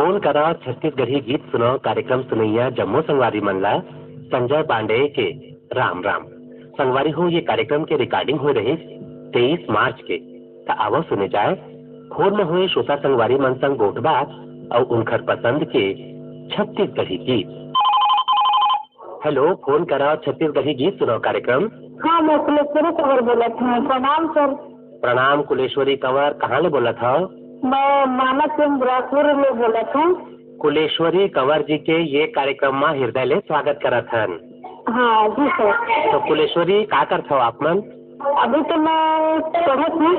Phone करा छत्तीसगढ़ी गीत सुनो कार्यक्रम सुनैया जम्मू संगवारी मनला संजय पांडे के राम राम संगवारी हो। ये कार्यक्रम के रिकॉर्डिंग हो रही 23 मार्च के आवो सुने जाए फोन में हुए श्रोता संगवारी मन संग गोठबात और उनकर पसंद के छत्तीसगढ़ी गीत। हेलो, फोन करा छत्तीसगढ़ी गीत सुनो कार्यक्रम। हाँ, मैं कुलेश्वरी कंवर बोला था। प्रणाम सर। प्रणाम कुलेश्वरी कंवर, कहाँ ले बोला था? मैं मानस इंद्रापुर में बोला था। कुलेश्वरी कंवर जी के ये कार्यक्रम में हृदय ले स्वागत करत हन। हाँ जी सर। तो कुलेश्वरी का करत हो आप मन? अभी तो मैं पढ़त हूँ,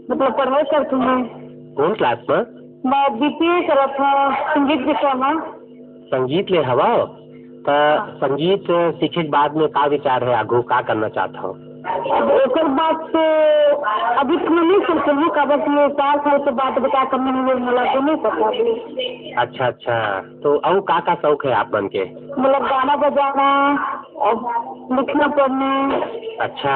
मतलब पढ़ाई करती हूँ। कौन क्लास में? मैं बीपीए करत हूँ संगीत विषय में। संगीत ले हवा तो संगीत सीखे के बाद में का विचार है, आगू का करना चाहता हो? अब एक बात से अभी तो मैं नहीं सोच रही हूँ, काबर कि 4 साल के बाद क्या करने में मला तो नहीं पता अभी। अच्छा अच्छा, तो और का शौक है आप मन के? मतलब गाना बजाना और लिखना पढ़ना। अच्छा,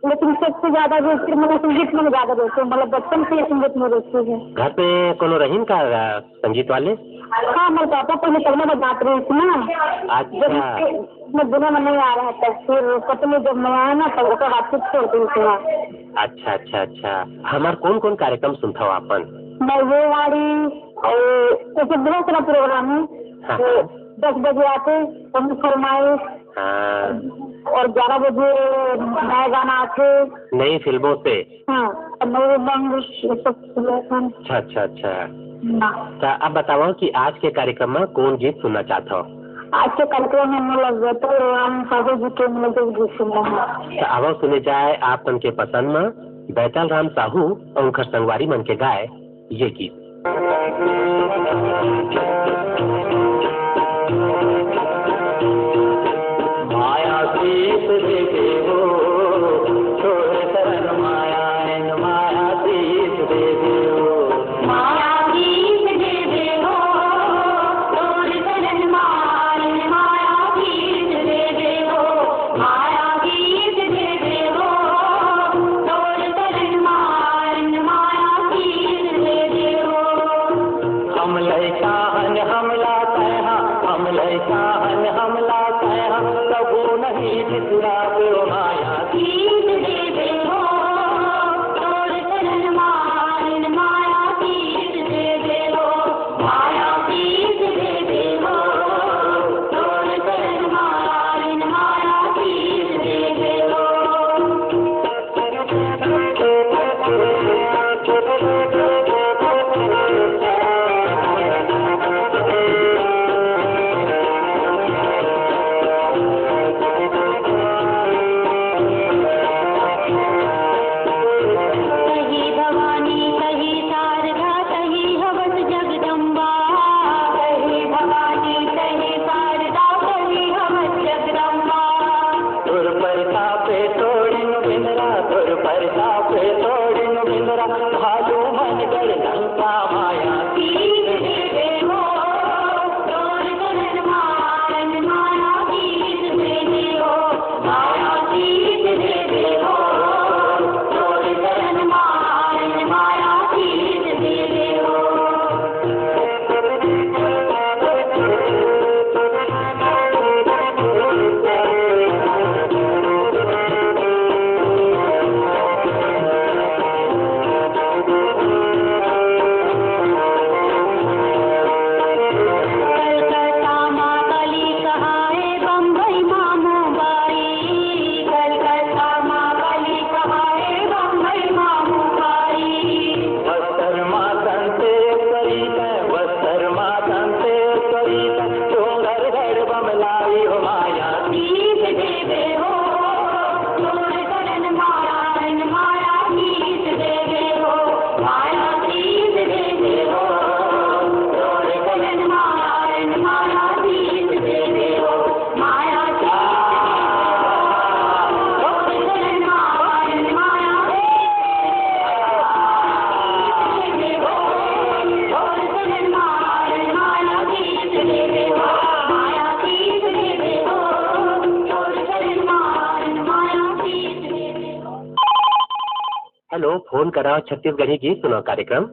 लेकिन सबसे ज्यादा रुचि मतलब संगीत में ज्यादा रुचि है, मतलब बचपन से संगीत में रुचि है। घर पे कोनो रहीन का संगीत वाले? हाँ, मेरे पापा पहले तबला बजाते रहे थे ना। अच्छा, मैं दुनिया में नहीं आ रहा था, फिर पत्नी जब मैं आया ना तब उसका हाथ छोड़ दी थी। अच्छा अच्छा अच्छा, हमार कौन कौन कार्यक्रम सुनता हो आपन? मैं ये वाली और ऐसे बहुत सारा प्रोग्राम है। हाँ। 10 बजे आते हम फरमाइश। हाँ। और 11 बजे नया गाना आते नई फिल्मों से। हाँ, नए रंग सब। अच्छा अच्छा अच्छा, तो अब बताओ कि आज के कार्यक्रम में कौन गीत सुनना चाहता हो? आज के कार्यक्रम में मतलब तो राम साहू जी के मतलब गीत सुनना है। तो अब सुने जाए आप मन के पसंद में बैतल राम साहू और उनकर संगवारी मन के गाय ये गीत। माया सीत देखे हो छोड़ शरण माया माया सीत देखे हो। माया गीत दे दे हो तोर शरण माया माया गीत दे दे हो। माया गीत दे दे हो तोर शरण माया माया गीत दे दे हो। हम लैका हन हमला तैहा, हम लैका हन हमला तैहा, कबू नहीं बिसरा दो माया गीत दे दे हो तोर शरण माया माया गीत दे दे हो। माया गीत दे दे हो तोर शरण माया माया गीत दे दे हो। कही भवानी कही शारदा कही हवस जगदम्बा। कही भवानी कही शारदा कही हवस जगदम्बा। तुर परता पे तोड़िन बिंदरा, तुर परता पे तोड़िन बिंदरा, भालू मन गढ़ लंका माया गीत दे दे हो तोर शरण माया माया गीत दे दे हो। माया गीत दे दे हो तोर शरण माया माया गीत दे दे हो। कलकत्ता माँ काली कहाए बम्बई माँ मुंबई। कलकत्ता माँ काली कहाए बम्बई माँ मुंबई। वस्त्र मातन से करीता, वस्त्र मातन से करीता, चोंगर घर बमलाई हो माया। गीत दे दे हो तोर शरण माया माया गीत दे दे हो। माया गीत दे दे हो तोर शरण माया माया गीत दे दे हो। माया हेलो, फोन करा छत्तीसगढ़ी गीत सुनो कार्यक्रम।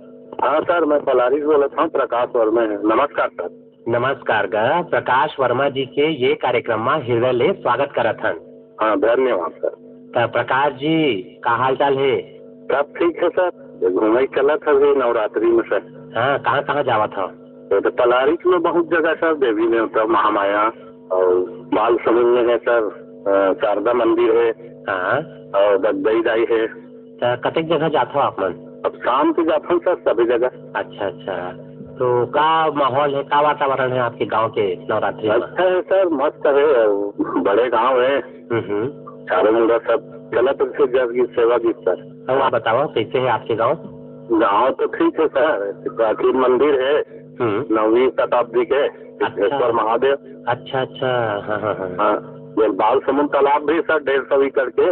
हाँ सर, मैं पलारी से बोल रहा हूँ, प्रकाश वर्मा है। नमस्कार सर। नमस्कार ग प्रकाश वर्मा जी के ये कार्यक्रम में हृदय ले स्वागत करत हन। हाँ धन्यवाद सर। तो प्रकाश जी का हाल चाल है? सब ठीक है सर। घूमे चला था भी नवरात्रि में सर। हाँ, कहाँ कहाँ जावा था? तो पलारी में बहुत जगह सर, देवी देवता महामाया और बाल समुद्र में है सर, शारदा मंदिर है। हाँ, और ददई दाई है। तो कतक जगह जाते हो आप मन? अब शाम को जाता हूँ सर सभी जगह। अच्छा अच्छा, तो का माहौल है, का वातावरण है आपके गांव के नवरात्रि में? अच्छा है सर, मस्त है। बड़े गांव है, चारों मुंडा सब चला तो की सेवा की सर। तो आप बताओ कैसे है आपके गांव? गांव तो ठीक है सर, प्राचीन मंदिर है 9वीं शताब्दी के सिद्धेश्वर महादेव। अच्छा अच्छा, हाँ हाँ हाँ। हाँ, बाल समुद्र तालाब भी सर 150 एकड़ के।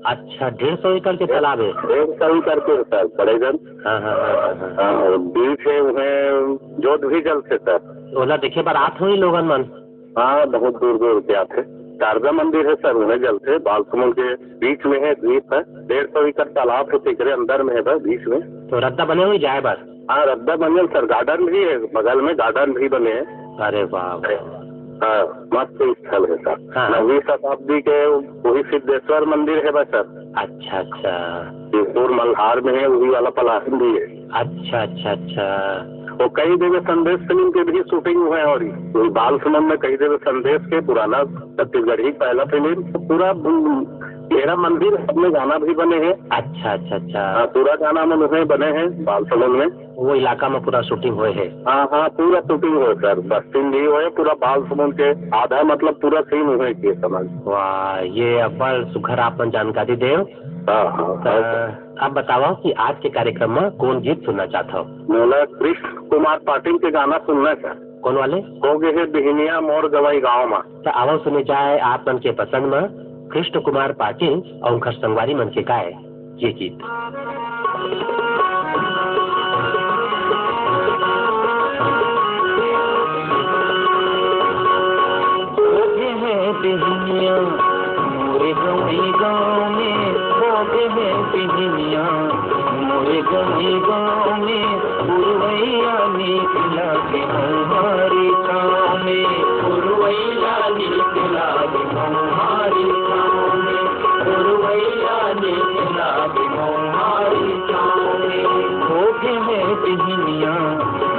अच्छा, 150 एकड़ के तालाब है? 150 एकड़ के सर, बड़ेगन। हाँ हाँ हाँ हाँ। बीच है उन्हें जोत भी जल से सर। ओला देखे बार आत हुई लोगन मन? हाँ, बहुत दूर दूर के आते। शारदा मंदिर है सर, उन्हें जलते। बाल समुद्र के बीच में है, द्वीप है, 150 एकड़ तालाब है, तेकरे अंदर में है बस बीच में। तो रद्दा बने हुई जाए बस? हाँ, रद्दा बने सर, गार्डन भी है बगल में, गार्डन भी बने हैं। अरे वाह, हाँ, मस्त स्थल है सर। हाँ। 9वीं शताब्दी के वही सिद्धेश्वर मंदिर है बस सर। अच्छा अच्छा, जयपुर मल्हार में है, वही वाला पलासन भी है। अच्छा अच्छा अच्छा। वो कई जगह संदेश फिल्म के भी शूटिंग हुए हैं, और वही बाल समुद्र में कई जगह संदेश के पुराना छत्तीसगढ़ी पहला फिल्म पूरा मेरा मंदिर अपने गाना भी बने हैं। अच्छा अच्छा अच्छा। हाँ, पूरा गाना में उन्हें बने हैं बाल समुद्र में। वो इलाका में पूरा शूटिंग हुए है? हाँ हाँ, पूरा शूटिंग हुए सर, बस्तिन भी हुए, पूरा बाल समुद्र के आधा मतलब पूरा सीन हुए किए समझ। वाह, ये अब्बल सुखर आप जानकारी दे। आप बताओ कि आज के कार्यक्रम में कौन गीत सुनना चाहता हो? मैं कृष्ण कुमार पाटिल के गाना सुनना सर। कौन वाले? हो गए है बिहनिया मोर गवाई गाँव में। तो आवाज सुने जाए आप मन के पसंद में कृष्ण कुमार पाटिल और उनका संगवारी मन के गाए ये गीत। बिहनिया मोरे गवई गाँव में, हो गए बिहनिया मोरे गवई गाँव में, पुरवैया निकला के हमारी गाँव में, पुरवैया निकला के हमारी गाँव में, पुरवैया निकला के हमारी गाँव में, हो गए बिहनिया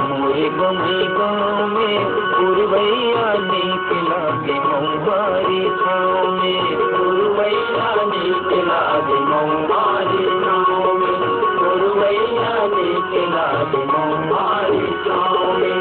मोरे गवई गाँव में, पुरवैया निकला के हमारी गाँव में, पुरवैया निकला के हमारी गाँव में, पुरवैया निकला के हमारी गाँव में।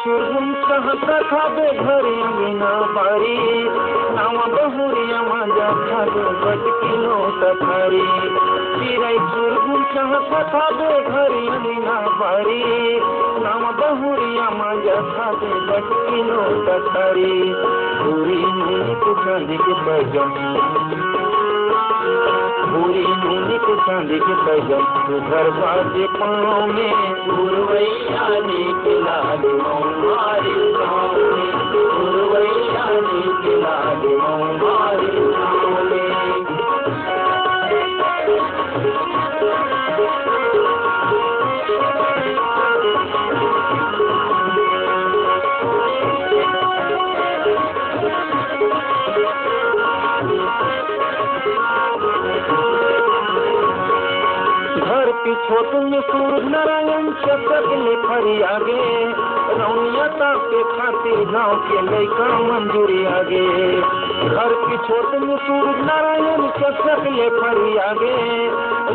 चुरगुम सहता खाबे घरे अंगना बारी, नावा बहुरिया माजा खाबे बटकिलो सफारी। चिराई चुरगुम सहता खाबे घरे अंगना बारी, नावा बहुरिया माजा खाबे बटकिलो सफारी। पूरी नींद चांदी के पैजम, पूरी नींद के चांदी के पैजम, तू घर बाजे पाँव में, पुरवैया निकला के हमारी गाँव में, पुरवैया निकला के हमारी गाँव में। छोट में सूरज नारायण चक्कर ले फरी आगे, रौनिया के खातिर गाँव के लैका मंजूरी आगे। घर की छोट में सूरज नारायण चक्कर ले फरी आगे,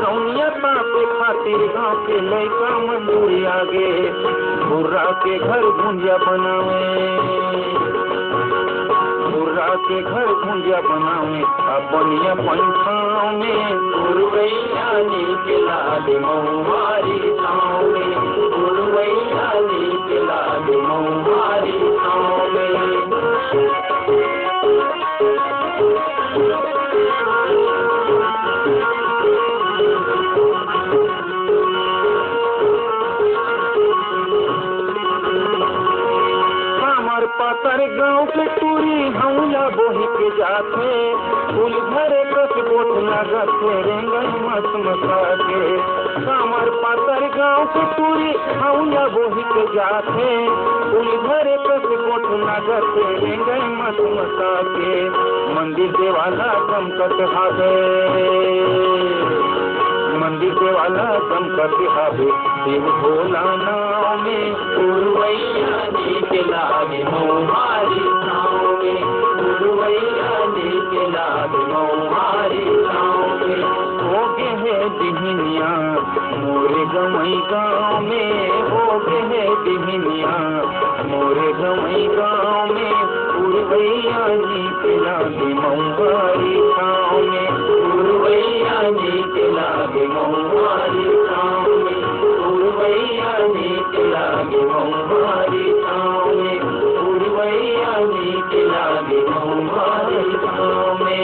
रौनिया के खातिर गाँव के लैका मंजूरी आगे। बुर्रा के घर गुंजा बनावे, बुर्रा के घर गुंजा बनावे, अपनिया पंखाओं में, पुरवैया निकला के हमारी गाँव में, पुरवैया निकला के हमारी गाँव में। के टूरी हौला बोही के जाते फूल भरे कस गोठ नगत रेंगन मत मसा के कामर पातर गाँव के टूरी हौला बोही के जाते फूल भरे कस गोठ नगत रेंगन मत मसा के मंदिर देवाला चमकत हावे मंदिर देवाला चमकत हावे शिव भोला नाव में उड़वैया नीक लागे मोहारी नाव में उड़वैया नीक लागे मोहारी नाव में हो गे है दिहनिया मोरे गवई गाँव में हो गे है दिहनिया मोरे गवई गाँव में उड़वैया नीक लागे मोहारी नाव में उड़वैया नीक लागे मोहारी नाव में उड़वैया नीक लागे मोहारी नाव में उड़वैया नीक लागे मोहारी नाव में।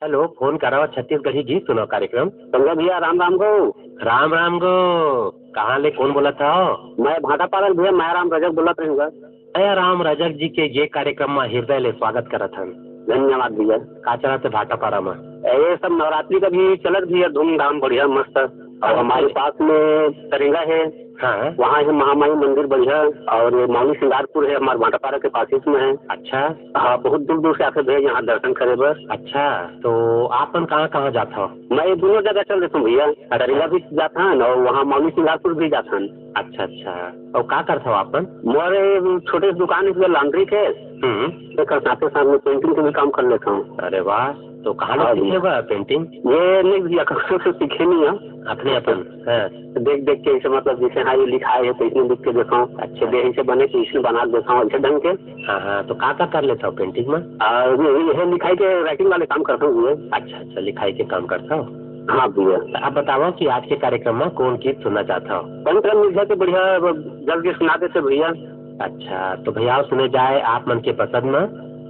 हेलो, फोन कराओ छत्तीसगढ़ी गीत सुनो कार्यक्रम। संगा भैया राम राम गो। राम राम गो, कहाँ ले कौन बोला था? मैं भाटा पालन भैया मायाराम रजक बोला रहूँगा। अया राम रजक जी के ये कार्यक्रम में हृदय ले स्वागत करत हन। धन्यवाद भैया। का चलत है भाटापारा में? ये सब नवरात्रि का भी चलत भैया धूमधाम बढ़िया मस्त। और हमारे पास में तरेंगा है, हाँ, वहाँ है महामाई मंदिर बढ़िया। और ये मौनी सिंगारपुर है हमारे भाटापारा के पास में है। अच्छा, हाँ, बहुत दूर दूर से आते भैया यहाँ दर्शन करे बस। अच्छा, तो आपन कहाँ कहाँ जाता हो? मैं दोनों जगह चल देता हूँ भैया, तरेंगा भी जाता हूँ और वहाँ मौनी सिंगारपुर भी जाता हूँ। अच्छा अच्छा, और का करता हो आपन? मोरे छोटे दुकान है लॉन्ड्री के, साथ साथ में पेंटिंग के भी काम कर लेता हूँ। अरे वाह, तो कहाँ ले सीखेगा पेंटिंग? ये नहीं भैया कहीं से सीखे नहीं है, अपने अपन देख देख के ऐसे मतलब जैसे हाँ ये लिखा है तो इसमें लिख के देखा हूँ। अच्छे देह से बने तो इसमें बना देता हूँ अच्छे ढंग के। हाँ हाँ, तो का कर लेता हूँ पेंटिंग में? ये लिखाई के राइटिंग वाले काम करता हूँ। अच्छा अच्छा, लिखाई के काम करता हो? हाँ भैया। आप बताओ कि आज के कार्यक्रम में कौन गीत सुनना चाहता हो? पंचराम मिर्जा के बढ़िया जल्दी सुना देते भैया। अच्छा, तो भैया सुने जाए आप मन के पसंद में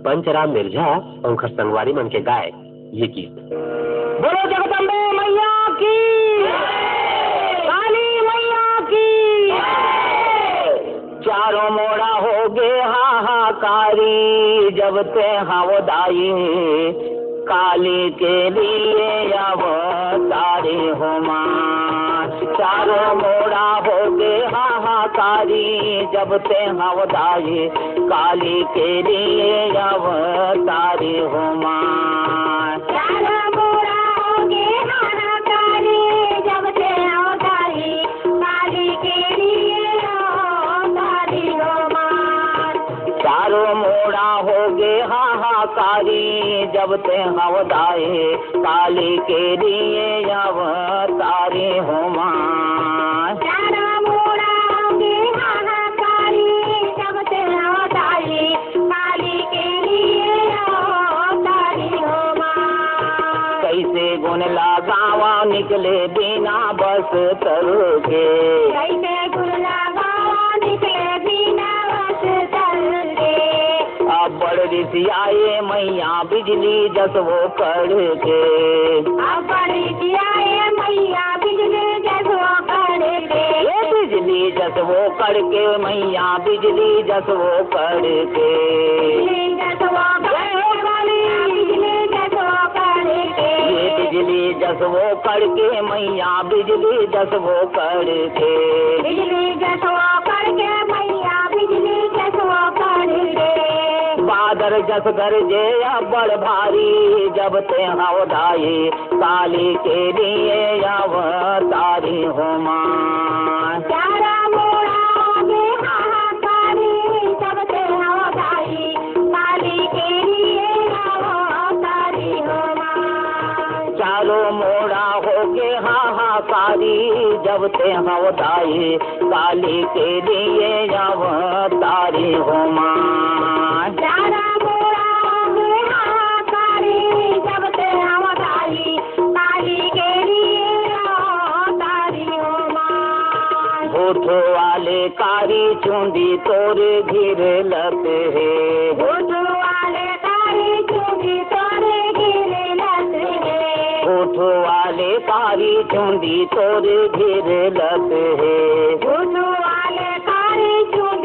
पंचराम मिर्जा और संगवारी मन के गाय ये गीत। बोलो जगदम्बे मैया की, काली मैया की। चारों मोड़ा हो गे हाहाकारी जब ते हवदाई काली के लिए अवतारी हो माँ। चारों मोड़ा हो गे हाहाकारी जब ते हवदाई काली के लिए अवतारी हो माँ। चारों मोड़ा हो गे हाहाकारी जब ते अवतारी काली के लिए अवतारी हो माँ। चारों मोड़ा हो गे हाहाकारी जब ते हवदाई काली के लिए अवतारी हो माँ। चारों मोड़ा हो गे हाहाकारी जब ते अवतारी काली के लिए अवतारी हो माँ। कैसे गुण लगावा निकले बिना बस तर के, कैसे गुण लगावा निकले बिना बस तर के। अब बड़ ऋषियाए मैया बिजली जसवो कर के, अब बड़ी जियाए मैया बिजली जसवो कर के। ये बिजली जसवो करके मैया बिजली जसवो करके। बिजली जसवो बिजली जसवो कर के। ये बिजली जसवो करके मैया बिजली जसवो करके। बिजली जसवो करके मैया बिजली जसवो कर के। बादर जस गरजे बड़ भारी जब ते हवदाई काली के लिए अवतारी हो माँ। चारों मोड़ा हो गे हाहाकारी जब ते अवतारी काली के लिए अवतारी हो माँ। चारों मोड़ा हो गे हाहाकारी जब ते हवदाई काली के लिए अवतारी हो माँ। चारों मोड़ा हो गे हाहाकारी जब ते अवतारी काली के लिए अवतारी हो माँ। होठो वाले कारी चूंदी तोरे घिर लत है, होठ वाले कारी चूड़ी तोरे गिरे लत है। होठो वाले कारी चूंदी तोरे घिर लत है। होठ वाले कारी चूड़ी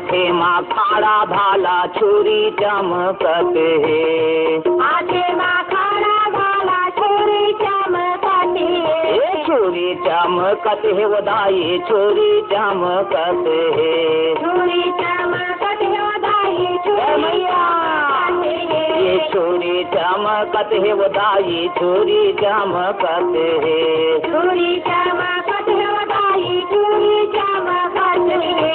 माथे माँ खाड़ा भाला छुरी चमकत है। माथे माँ खाड़ा भाला छुरी चमकत है। छुरी चमकत है वदाई छुरी चमकत है। छुरी चमकत है वदाई छुरी मैया ये छुरी चमकत है वदाई छुरी चमकत है। छुरी चमकत है वदाई छुरी चमकत है।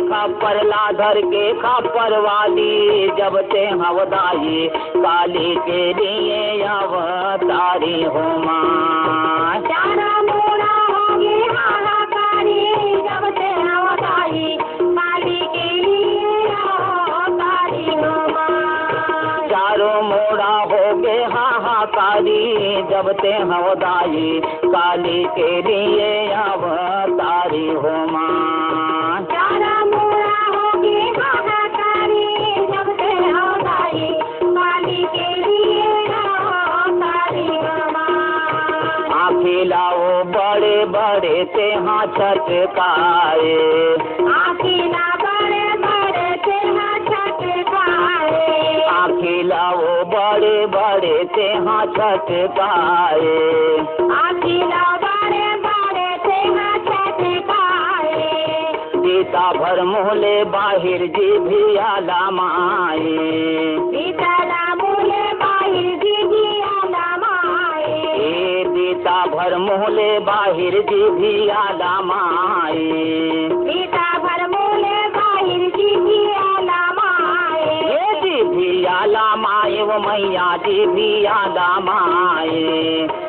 खापर लाधर के खापर वाली जब ते हवदाई काली के लिए अवतारी हो माँ। चारा मोड़ा होगी हाहाकारी जब ते हवदाई काली के लिए अवतारी हो माँ। चारों मोड़ा हो गे हाहाकारी जब ते हवदाई काली के लिए अवतारी हो माँ। चारा मोड़ा होगी हाहाकारी जब ते हवदाई काली के लिए अवतारी हो माँ। आँखें लाओ बड़े बड़े ते हाँ छटकाए। आखिला बड़े बड़े ते हाँ छटकाए। आँखें लाओ बड़े बड़े ते हाँ छटकाए। आखिला बड़े बड़े ते हाँ छटकाए। सीता भर मोहले बाहिर जी भी आला माए। सीताला मोले बाहिर जी आला माए। सीता भर मोहले बाहिर जी भी आला माए। सीता भर मोले बाहिर जी आला माए। ये जी भी आला माए वो मैया जी भी आला माए।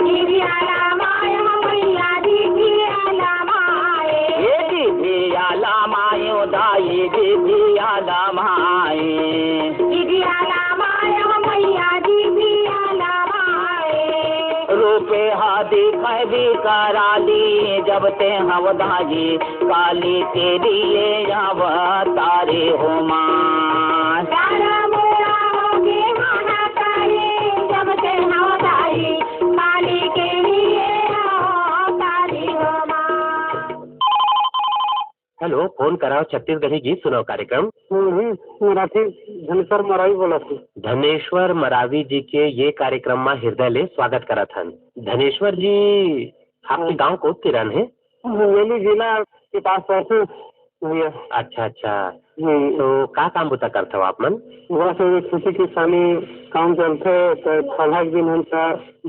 जी आला माए मैया जी आला माए। ये जी भी आला माए वो दाई जी भी आला माए। जी आला माए मैया जी आला माए। रूपे हादी खैबी कराली जब ते हवदाई काली के लिए अवतारी हो माँ। चारा मोड़ा होगी हाहाकारी जब ते हवदाई काली के लिए अवतारी हो माँ। हेलो, फोन कराओ छत्तीसगढ़ी गीत सुनाओ कार्यक्रम। मराठी धनेश्वर मरावी बोला थी। धनेश्वर मरावी जी के ये कार्यक्रम में हृदय ले स्वागत करा था। धनेश्वर जी, आपके गांव को किरण है? मुंगेली जिला के पास पहुँचे भैया। अच्छा अच्छा, तो का काम बुता करते हो आप मन? बस खेती किसानी काम चलते तो फलक दिन हम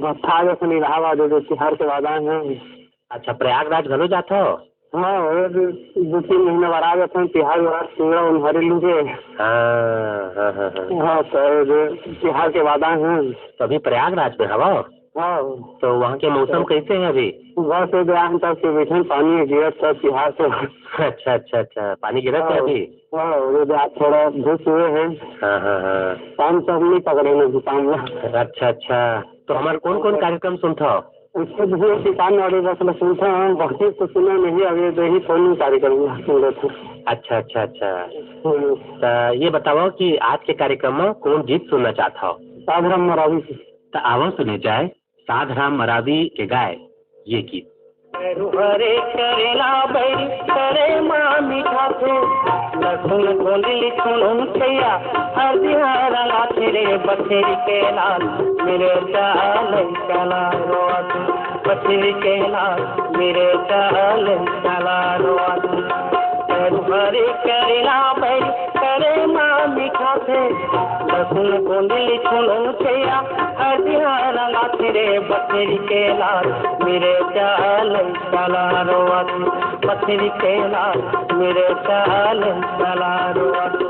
भत्ता जैसे इलाहाबाद तिहार के बाद आए हैं। अच्छा, प्रयागराज घलो जाते हो? हाँ, 2-3 महीने बाद आ जाते हैं। तिहार वार पूरा उन्हारे लूटे। हाँ, तो तिहार के बाद आए हैं। तो अभी प्रयागराज में हवा? हाँ, तो वहाँ के मौसम कैसे है अभी? बस तब के बैठे पानी गिरत सब तिहार से। अच्छा अच्छा अच्छा, पानी गिरत है अभी? हाँ, थोड़ा धूप हुए हैं। हाँ हाँ हाँ, काम सब नहीं पकड़े ना दुकान में। अच्छा अच्छा, तो हमारे कौन कौन कार्यक्रम सुनता हो? उसके भी किसान वाले बस सुनते हैं, बाकी तो सुना नहीं। अभी तो ही फोन कार्यक्रम सुन रहे थे। अच्छा अच्छा अच्छा, तो ये बताओ कि आज के कार्यक्रम में कौन गीत सुनना चाहता हो? साधराम मरावी। तो आवो सुने जाए साधराम मरावी के गाय ये गीत। हरे करेला बैरी करे माँ मीठा थे लखुन गोली सुन छैया हरिहरा लाथे रे बछेरी के लाल मेरे चाल चला रोत बछेरी के लाल मेरे चाल चला रोत हरे करेला बैरी करे माँ मीठा थे लखुन गोली सुन छैया हरिहरा लाथे रे बछेरी के लाल मेरे चाल चला रोत बछेरी के लाल मेरे चाल चला रोत।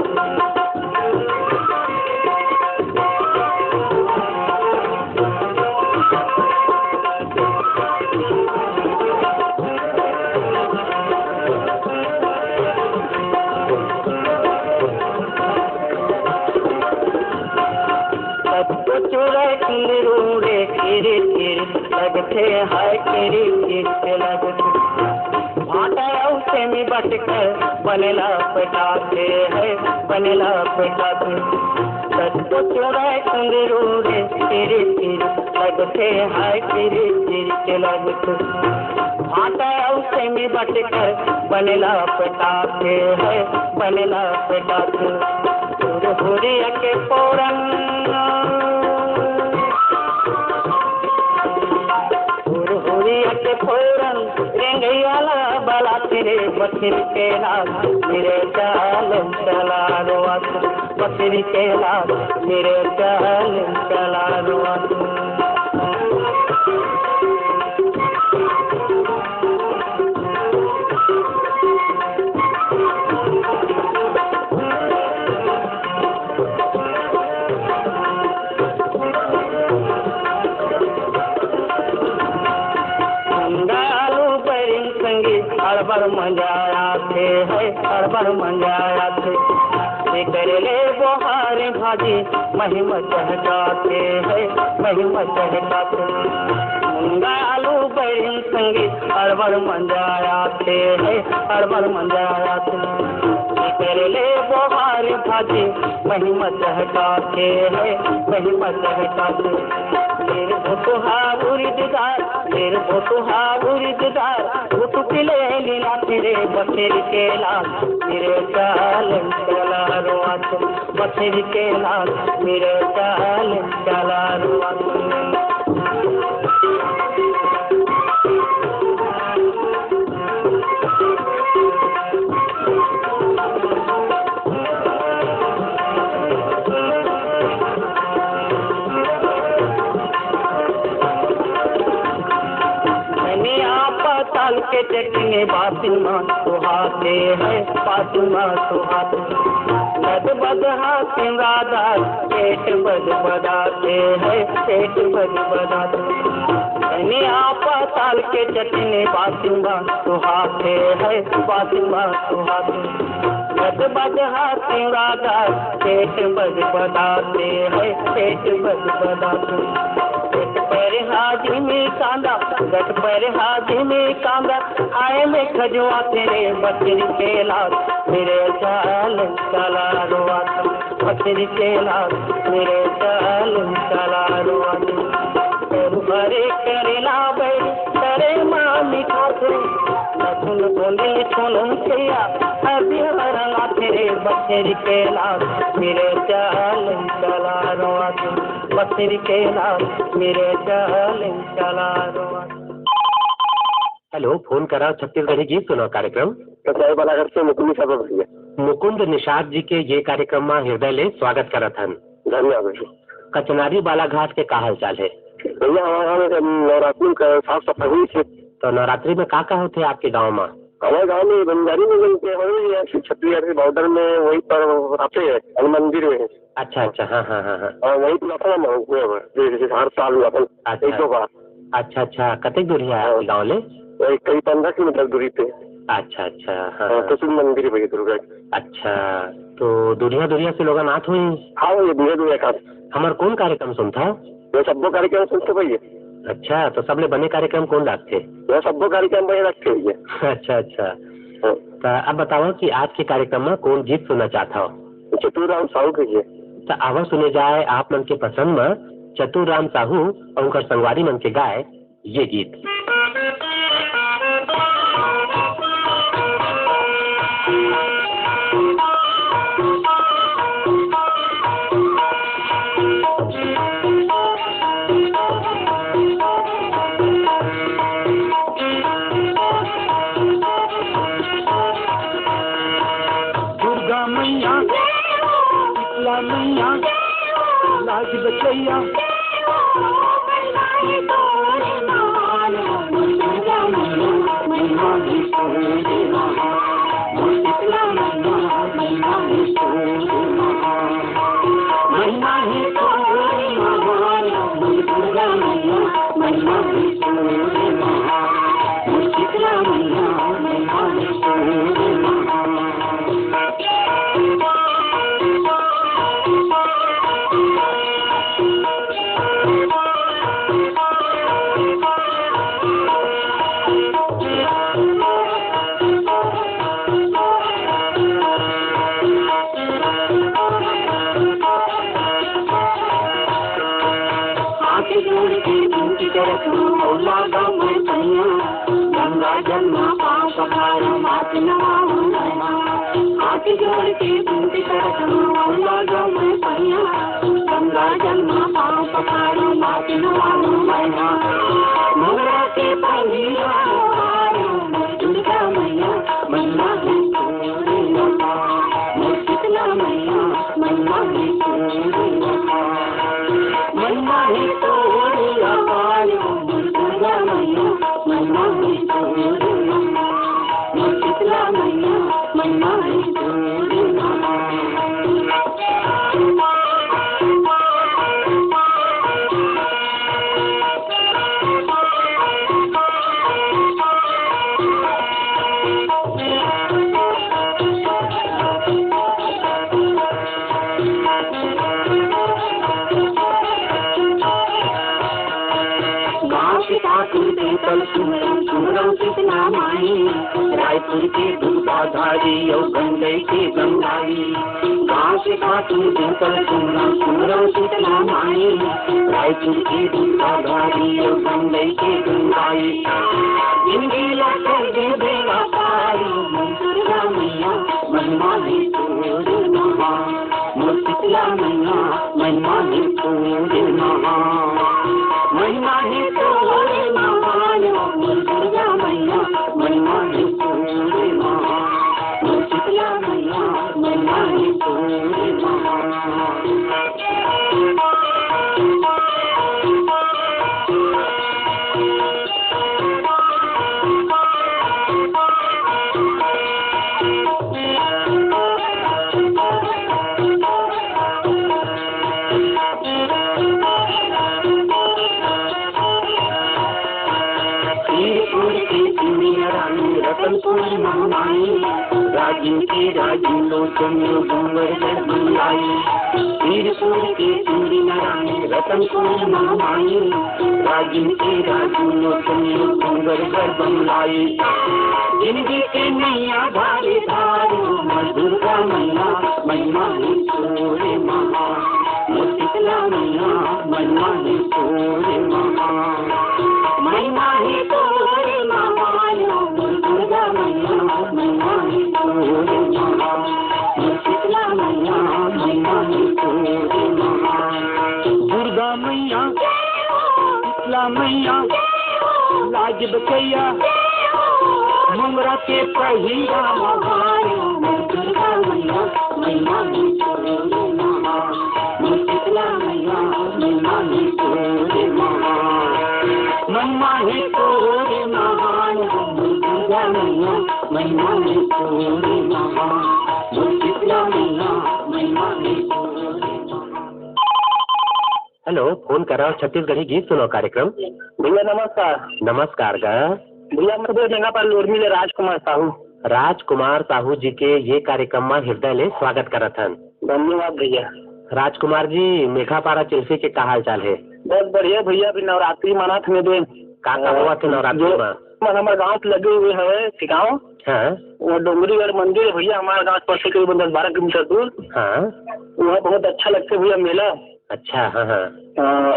चुरे किरूरे किरी किर लगते हाय किरी किर लगते भाटा उसे में बटकर बनेला पटाते है बनेला पटाते सत्तो चुरे किरूरे किरी किर लगते हाय किरी किर लगते भाटा उसे में बटकर बनेला पटाते है बनला पेटात हुरिया के पोरन हुरिया के पोरन रेंगैयाला बला तेरे बखिर के लाल मेरे चाल चला रोआत बखिर के लाल मेरे चाल चला रोआत हड़बड़ मंजाया थे है हड़बड़ मंजाया थे करेले बोहार भाजी महिमा चहकाते है महिमा चहकाते मुंगा आलू बैरिन संगी हड़बड़ मंजाया थे है हड़बड़ मंजाया थे करेले बोहार भाजी महिमा चहकाते है महिमा चहकाते मेरे भोतुहा उरिददार मेरे भोतुहा उरिददार भोतु पिले लीला तेरे बखेर के लाल मेरे चाल चला रोआत बखेर के लाल मेरे चाल चला रोआत ताल के चटने बातिमा सुहाते हैं बातिमा सुहाते बद बद हाथ राधार पेट बद बदाते हैं पेट बद बदाते आपा ताल के चटने बातिमा सुहाते हैं बातिमा सुहाते बद बद हाथ राधार पेट बद बदाते हैं पेट बद बदाते हाजी में कांदा गट पर हाजी में कांदा आए में खजवा तेरे बकरी के लाल मेरे चाल चला रोआत बकरी के लाल मेरे चाल चला रोआत भरे करेला बैठ करे माँ मिठा थे नथुन बोले सोनम छैया अभी हरना तेरे बकरी के लाल मेरे चाल चला रोआत बकरी के लाल मेरे चाल चला रोआत। हेलो, फोन करा छत्तीसगढ़ी गीत सुनो कार्यक्रम कचाई बालाघाट से मुकुंद साहब भैया मुकुंद निषाद जी के ये कार्यक्रम में हृदय ले स्वागत करत हन। धन्यवाद। कचनारी बालाघाट के का हाल चाल है भैया? हमारे नवरात्रि का साफ सफाई हुई थी। तो नवरात्रि में का होते आपके गाँव में? हमारे गाँव में बंजारी में छत्तीसगढ़ के बॉर्डर में वही पर आते हैं मंदिर में। अच्छा अच्छा, हाँ हाँ हाँ हाँ, वही तो हर साल अपन अच्छा अच्छा। कतक दूरी है आपके गाँव ले? वही कई 15 किलोमीटर दूरी पे। अच्छा अच्छा, हाँ तो शिव मंदिर भैया दुर्गा। अच्छा, तो दुनिया दुनिया से लोग नाथ हुई? हाँ भैया, दुनिया दुनिया का हमारे कौन कार्यक्रम सुनता? वो सब कार्यक्रम सुनते भैया। अच्छा, तो सबले बने कार्यक्रम कौन रखते? वो सब कार्यक्रम भैया रखते भैया। अच्छा अच्छा, तो अब बताओ कि आज के कार्यक्रम में कौन गीत सुनना चाहता हो? चतुराम साहू कहिए। तो आवाज सुने जाए आप मन के पसंद में चतुराम साहू और उनका संगवारी मन के गाय ये गीत। दुर्गा मैया, शीतला मैया, लाज बचैया, गंगा जन्मा पाप हार मात नवा हाथ जोड़ के विनती करत हूँ औला जो मैं पैया गंगा जल में पाँव पखारो माटी नवानो मैया मोरा के पहिया हारो दुर्गा मैया मन्ना है तोरे नहा मोर शीतला मैया मन्ना है तोरे नहा मन्ना है तोरे हारो दुर्गा मैया मन्ना है तोरे नहा मोर शीतला मैया मन्ना है तोरे नहा सुमरम शीतला माई रायपुर के दूधाधारी और गंगई के गंगाई गाँव से खातून देवतल सुमरम शीतला माई रायपुर के दूधाधारी और गंगई के गंगाई जिंदगी लाकर दे देगा पारी दुर्गा मैया महिमा है तोरे नहा मोर शीतला मैया महिमा है तोरे नहा महिमा है तोरे दुर्गा मैया महिमा है तोरे नहा मोर शीतला मैया महिमा है तोरे नहा रतनपुर महामाई राजीव के राजीव लोचन डूंगर गढ़बंगाई वीरपुर के चूड़ी नारायण रतनपुर महामाई राजीव के राजीव लोचन डूंगर गढ़बंगाई जिंदगी के नैया धारे धारो दुर्गा मैया महिमा है तोरे महा मोर शीतला मैया महिमा है तोरे महा महिमा है तोरे महा दुर्गा मैया महिमा है तोरे महा मोर शीतला मैया महिमा है तोरे महा दुर्गा मैया शीतला मैया लाज बचैया मोरा के पहिया महारो दुर्गा मैया महिमा है तोरे महा मोर शीतला मैया महिमा है तोरे महा महिमा है तोरे महान दुर्गा मैया महिमा है तोरे महा मोर शीतला मैया महिमा है तोरे महा। हेलो, फोन कर रहा हूँ छत्तीसगढ़ी गीत सुनो कार्यक्रम। भैया नमस्कार। नमस्कार गा भैया मैं जगह पर लोरमी ले राजकुमार साहू। राजकुमार साहू जी के ये कार्यक्रम में हृदय ले स्वागत करत हन। धन्यवाद भैया। राजकुमार जी, मेघापारा चिल्फी के का हाल चाल है? बहुत बढ़िया भैया। अभी नवरात्रि मना थे दे का हुआ थे नवरात्रि में? हमारे गाँव से लगे हुए है सिकाओ। हाँ, वो डोंगरीगढ़ मंदिर है भैया, हमारे गाँव पर से करीबन 10-12 किलोमीटर दूर। हाँ, वहाँ बहुत अच्छा लगता है भैया मेला। अच्छा, हाँ हाँ,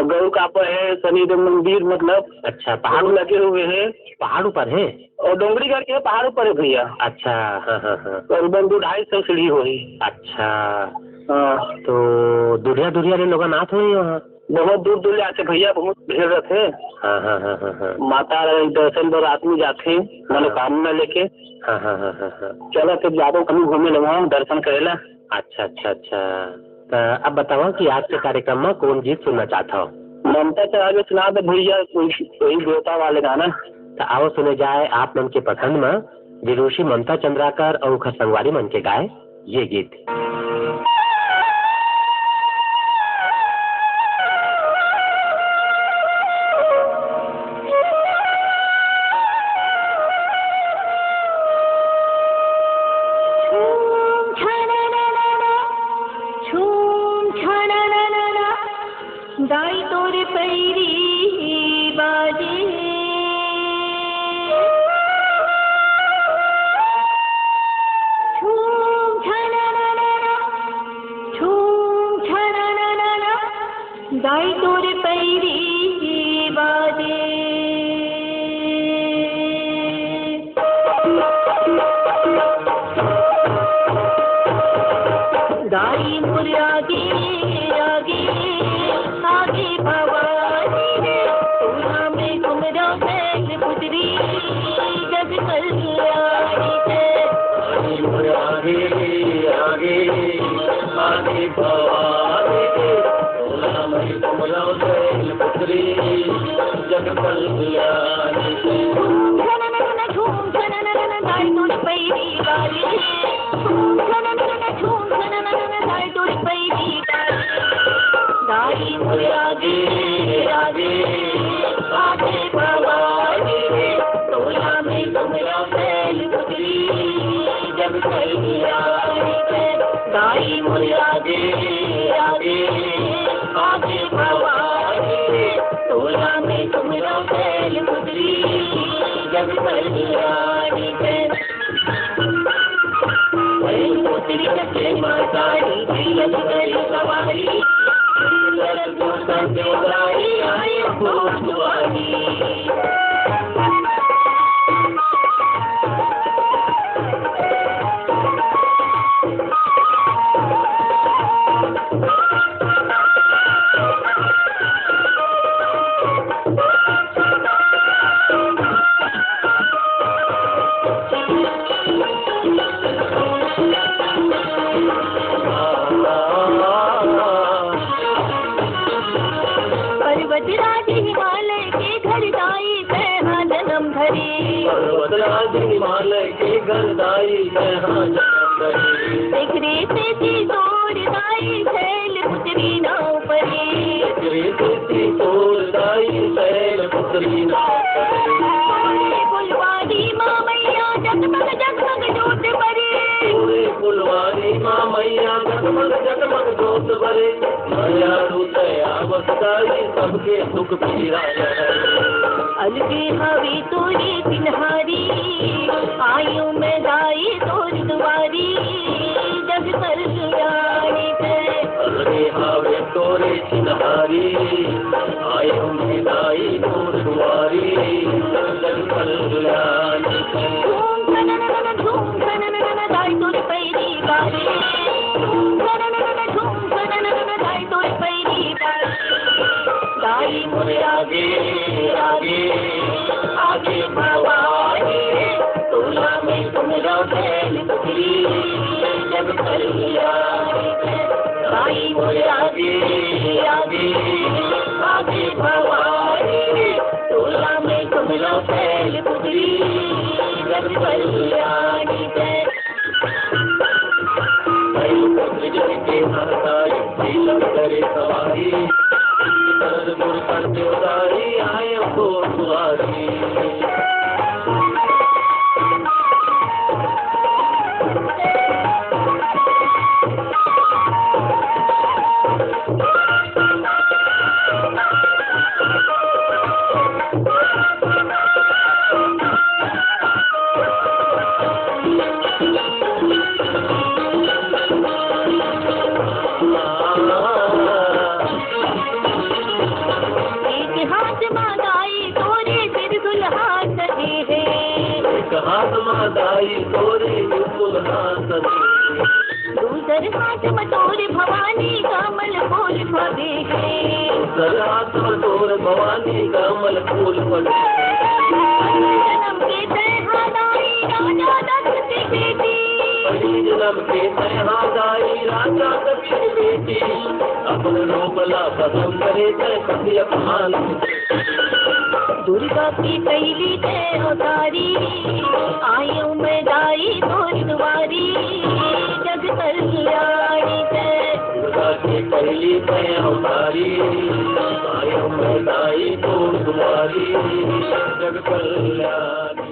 गौ का है शनिदेव मंदिर, मतलब अच्छा, पहाड़ लगे हुए हैं। पहाड़ ऊपर है और डोंगरीगढ़ के पहाड़ ऊपर है भैया। अच्छा, हाँ हाँ हाँ, करीबन 200-250 सीढ़ी हुई। अच्छा, हाँ, तो दुरिया दुरिया लोग नाथ हुई वहाँ? बहुत दूर दूर आते भैया, बहुत भीड़ रहते। हाँ हाँ हाँ हाँ हाँ, माता दर्शन पर आदमी जाते मनोकामना लेके। हाँ हाँ हाँ हाँ हाँ, चलो फिर ज्यादा कभी घूमे लगा दर्शन करेला। अच्छा अच्छा अच्छा, तो अब बताओ कि आज के कार्यक्रम में कौन गीत सुनना चाहता हो? ममता चढ़ा सुना दे भैया, कोई देवता वाले गाना। तो आओ सुने जाए आप मन के पसंद में विदुषी ममता चंद्राकर और खरसंगवारी मन के गाए ये गीत। दाई तोरे पैरी बाजे छूम छनननना छूम छनननना दाई तोरे पैरी बाजे दाई मोर आगे आगे आगे भवानी रे तोला में घुमरा बैल पुतरी जग कल्याणी है दाई मोर आगे आगे आगे भवानी रे तोला में घुमरा बैल पुतरी जग कल्याणी है झूम झनन दाई तोड़ पैरी वाली झूम झनन दाई तोड़ पैरी दाई मोर आगे आगे आगे भवानी रे तोला में घुमरा बैल पुतरी जग कल्याणी है दाई मोर आगे आगे आगे भवानी रे तोला में घुमरा बैल पुतरी जग कल्याणी है बैल पुतरी के मातारी बैल गई सवारी देवदारी आए भोजवानी पर्वतराज हिमालय के घर दाई कहाँ जन्म धरी पर्वतराज हिमालय के घर दाई कहाँ जन्म धरी देखरे से थी तोड़ दाई शैल पुत्री नाव परी देखरे तोड़ दाई शैल पुत्री नाव परी फुलवारी माँ मैया जगमग जगमग जोत परी पूरे फुलवारी माँ मैया जगमग जोत भरे माया रूतयावस्ताई सबके सुख पीरा अलगे हवी तोरी तिनहारी आयु में दाई तोर दुआरी जग कल्याणी है अलगे हावे तोरे चिन्हारी आयु में दाई तोर दुआरी जग कल्याणी झूम झनन दाई तोर पैरी बारी झूम झनन दाई तोर पैरी बारी दाई मोर आगे आगे आगे भवानी रे तोला में घुमरा बैल पुतरी जग कल्याणी है दाई मोर आगे आगे आगे भवानी रे तोला में घुमरा बैल पुतरी जग कल्याणी है के हरताई करे सवारी सरदपुर कर देवदारी आए भोजवारी दाई तोरे दुल्हा सजी दूसर हाथ मटोर भवानी कमल फूल फबे दूसर हाथ मटोर भवानी कमल फूल फबे जन्म के तैहा दाई राजा दत्त की बेटी जन्म के तैहा दाई राजा दत्त की बेटी अपने रोपला पसंद करे तय कभी अपमान दुर्गा की पहली जय अवतारी आयु में दाई तोर दुआरी जग कल्याणी जय दुर्गा की पहली जय अवतारी आयु में दाई तोर दुआरी जग कल्याणी।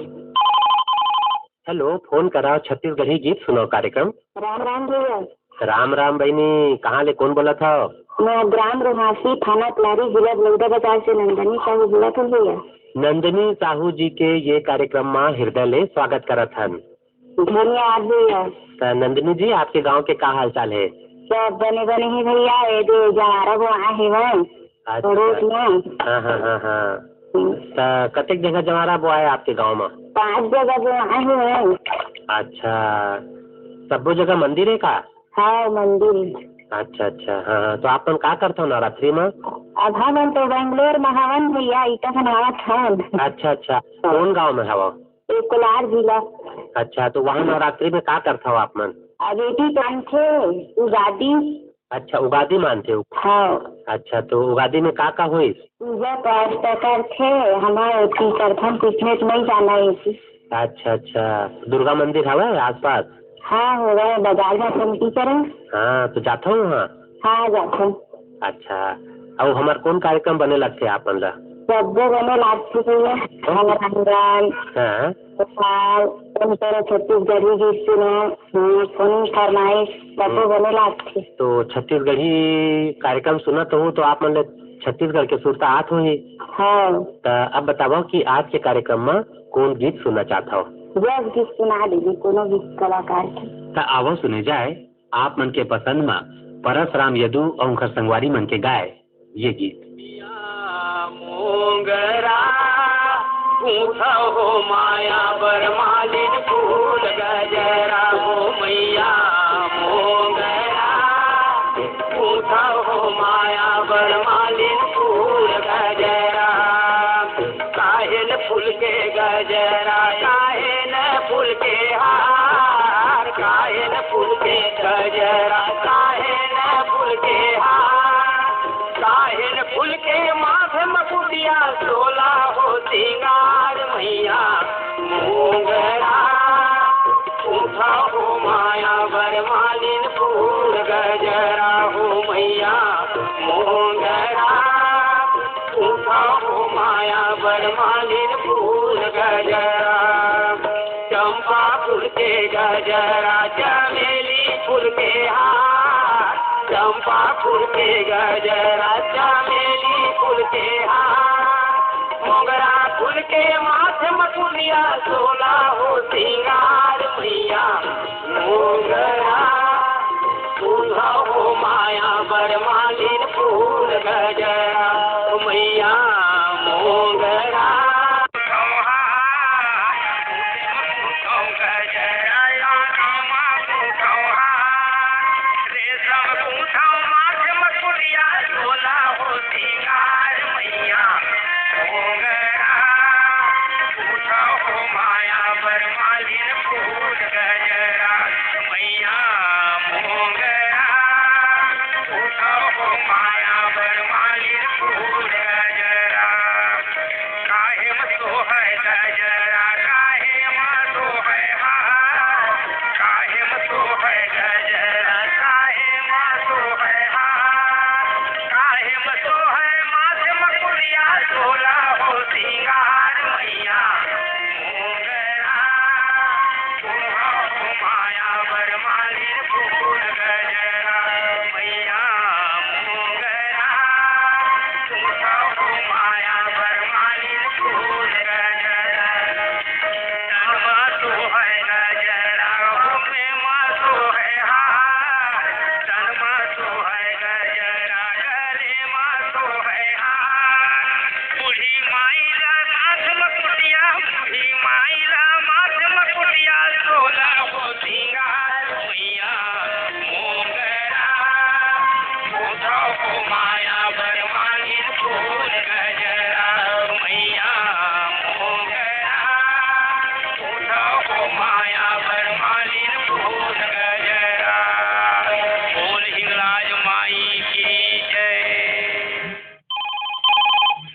हेलो, फोन कराओ छत्तीसगढ़ी गीत सुनो कार्यक्रम। राम राम भैया। राम राम बहनी, कहाँ ले कौन बोला था? मैं ग्राम रोहासी थाना तलारी जिला बलौदाबाजार से नंदनी साहू बोला था भैया। नंदनी साहू जी के ये कार्यक्रम में हृदय ले स्वागत करत हन। धन्यवाद भैया। तो नंदनी जी, आपके गांव के का हाल चाल है? सब बने बने ही भैया, ये जो जवारा वो आए हैं पड़ोस में। हाँ हाँ हाँ हाँ। तो कतेक जगह जवारा बोआ है आपके गांव में? 5 जगह वो आए हैं। अच्छा, सब जगह मंदिर है का? हाँ मंदिर। अच्छा अच्छा, हाँ तो आप का करते हो नवरात्रि में? अब हम तो बेंगलोर में हवन भैया इटा बनावत हन। अच्छा अच्छा, कौन गांव में हवा? एक कोलार जिला। अच्छा, तो वहाँ नवरात्रि में का करता हो आप मन? अबेटी कान थे उगादी। अच्छा, उगादी मानते हो? हाँ। अच्छा, तो उगादी में का हुई? पूजा पाठ करते हमारे करथन पिछले तो नहीं जाना है। अच्छा अच्छा, दुर्गा मंदिर हवा है आस पास? हाँ हो गए बाजार में कमती करें। हाँ, तो जाता हूँ वहाँ। हाँ जाते। अच्छा, और हमार कौन कार्यक्रम बने लगते आप मन ला? सब बने लागते हाँ, छत्तीसगढ़ी गीत सुनो फरमाइश सब बने लागते। तो छत्तीसगढ़ी कार्यक्रम सुना तो आप मन छत्तीसगढ़ के सुरता आत हो ही। हाँ। तो अब बताओ कि आज के कार्यक्रम में कौन गीत सुनना चाहता हो? जब गीत सुना देगी कोनो गीत कलाकार की। तो आवो सुने जाए आप मन के पसंद में परसराम यदु और उनका संगवारी मन के गाए ये गीत। मोंगरा पूछा हो माया बरमालिन फूल गजरा हो मैया मोंगरा पूछा हो माया बरमालिन फूल गजरा काहेन फूल के गजरा काहेन फूल के हार काहेन फूल के गजरा काहेन फूल के हार काहेन फूल के माथे मकुटिया सोला हो सिंगार मैया मोंगरा पूछा हो माया बरमालिन फूल गजरा हो मैया मोंगरा पूछा हो माया बरमालिन फूल गजरा चंपा फूल के गजरा चमेली फूल के हार चंपा फूल के गजरा चमेली फूल के हार मोगरा फूल के माथे मकुलिया सोला हो सिंगार मैया मोगरा पूछा हो माया बरमालिन फूल गजरा मैया मोगरा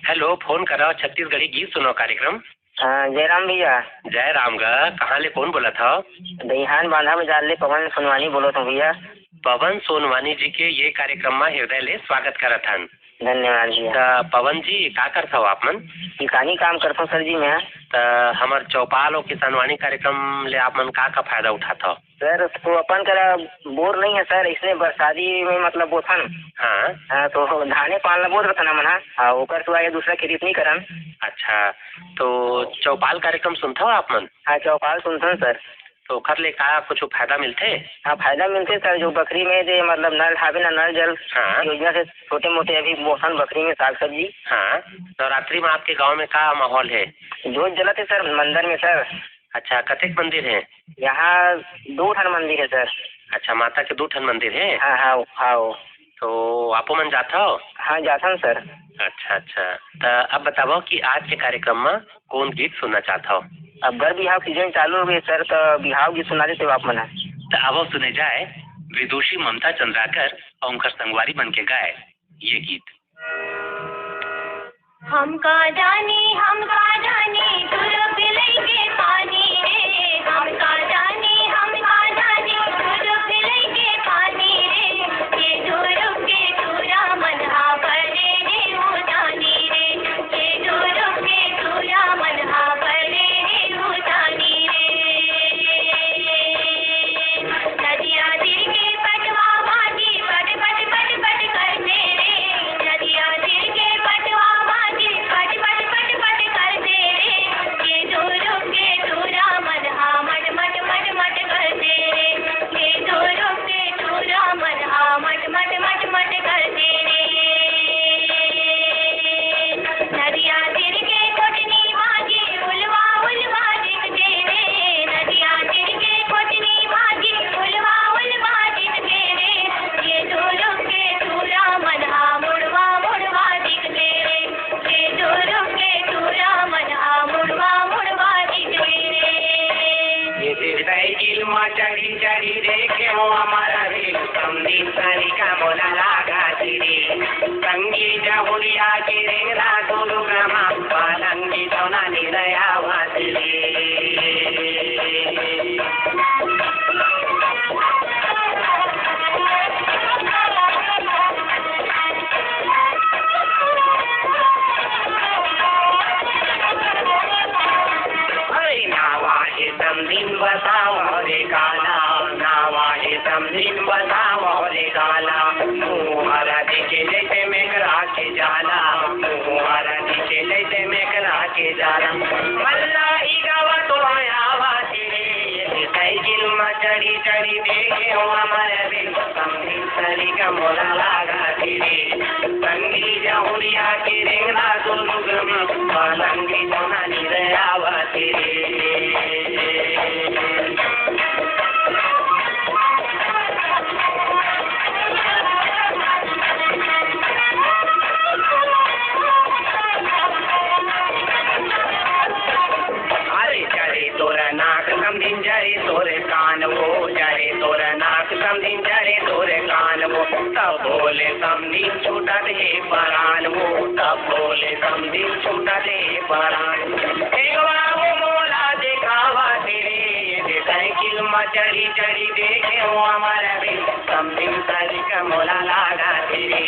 हेलो, फोन करा छत्तीसगढ़ी गीत सुनो कार्यक्रम। हाँ जयराम भैया। जय राम गा, कहाँ ले कौन बोला था? दहिहान बांधा बाजार ले पवन सोनवानी बोलो तो भैया। पवन सोनवानी जी के ये कार्यक्रम में हृदय ले स्वागत करत हन। धन्यवाद भैया। तो पवन जी का करता हो आप मन? किसानी काम करता हूँ सर जी मैं। तो हमार चौपाल और किसानवानी कार्यक्रम ले आप मन का फायदा उठाता हो? सर तो अपन करा बोर नहीं है सर, इसने बरसाती में मतलब बोथन। हाँ, तो धाने पालना बोल रहा था मना ओकर सिवाय दूसरा खेती नहीं करन। अच्छा, तो चौपाल कार्यक्रम सुनता हो आप मन? हाँ चौपाल सुनता सर। तो कर ले का कुछ फायदा मिलते? हाँ फायदा मिलते सर, जो बकरी में जो मतलब नल हावे ना नल जल हाँ। योजना से छोटे मोटे अभी बोसन बकरी में साग सब्जी। हाँ, नवरात्रि में आपके गांव में का माहौल है? जोत जलत है सर मंदिर में सर। अच्छा, कतेक मंदिर है? यहाँ 2 ठन मंदिर है सर। अच्छा, माता के 2 ठन मंदिर है। हाँ हाँ हाँ। तो आपो मन जाता हो? हाँ जाता हूँ सर। अच्छा अच्छा, तो अब बताओ कि आज के कार्यक्रम में कौन गीत सुनना चाहता हो? अब बर बिहाव सीजन चालू हो गई सर, तो बिहाव गीत सुना देते हो आप मना। तो अब सुने जाए विदुषी ममता चंद्राकर और उनकर संगवारी बन के गाए ये गीत। हम का जानी दूर पिलई के पानी रे, हम का जानी दूर पिलई के पानी रे, ये दूर के दूरा मनहा बने रे हो जानी रे, ये दूर के दूरा मनहा बने रे हो जानी रे। नदिया दिल के पटवा बाजी पट पट पट पट करते रे, नदिया दिल के पटवा बाजी पट पट पट पट करते रे, ये दूरों के दूरा मनहा मट मट मट मट करते रे, ये दूरों के दूरा मनहा मट मट मट मट करते रे। नदिया दिल के कोटनी बाजी उलवा उलवा दिखते रे, नदिया दिल के कोटनी बाजी उलवा उलवा दिखते रे, ये दूरों के दूरा मनहा मुड़वा मुड़वा दिखते रे, ये दूरों के दूरा मनहा मुड़वा मुड़वा दिखते रे। ये साइकिल में चढ़ी चढ़ी देखे हो हमारा रे, समझी सारी का मोला लागा रे, संगी जहुरिया के रेला दोनों ग्रामा पालंगी सोना निरया वासरे। समझिन बताओ रे काला, नावाहे समझिन बताओ रे काला, मुहारा दिखे जैसे मेघरा के जाला, मुहारा दिखे जैसे मेघरा के जाला, मल्लाई गावा तो आवा तेरे, साइकिल में चढ़ी चढ़ी देखे हो हमारे रे, समझिन सरी का मोला लागा तेरे, संगी जहुरिया के रेंगला दुर्ग में पालंगी सोना निरयावा तेरे। समझिन जरे तोरे कान वो, जरे तोरे नाक समझिन जरे तोरे कान वो, तब बोले समझिन छूटा दे परान वो, तब बोले समझिन छूटा दे परान। एक बाबू मोला दिखावा तेरे, ये साइकिल में चढ़ी चढ़ी देखे हो हमारा रे, समझिन सारी का मोला लागा तेरे,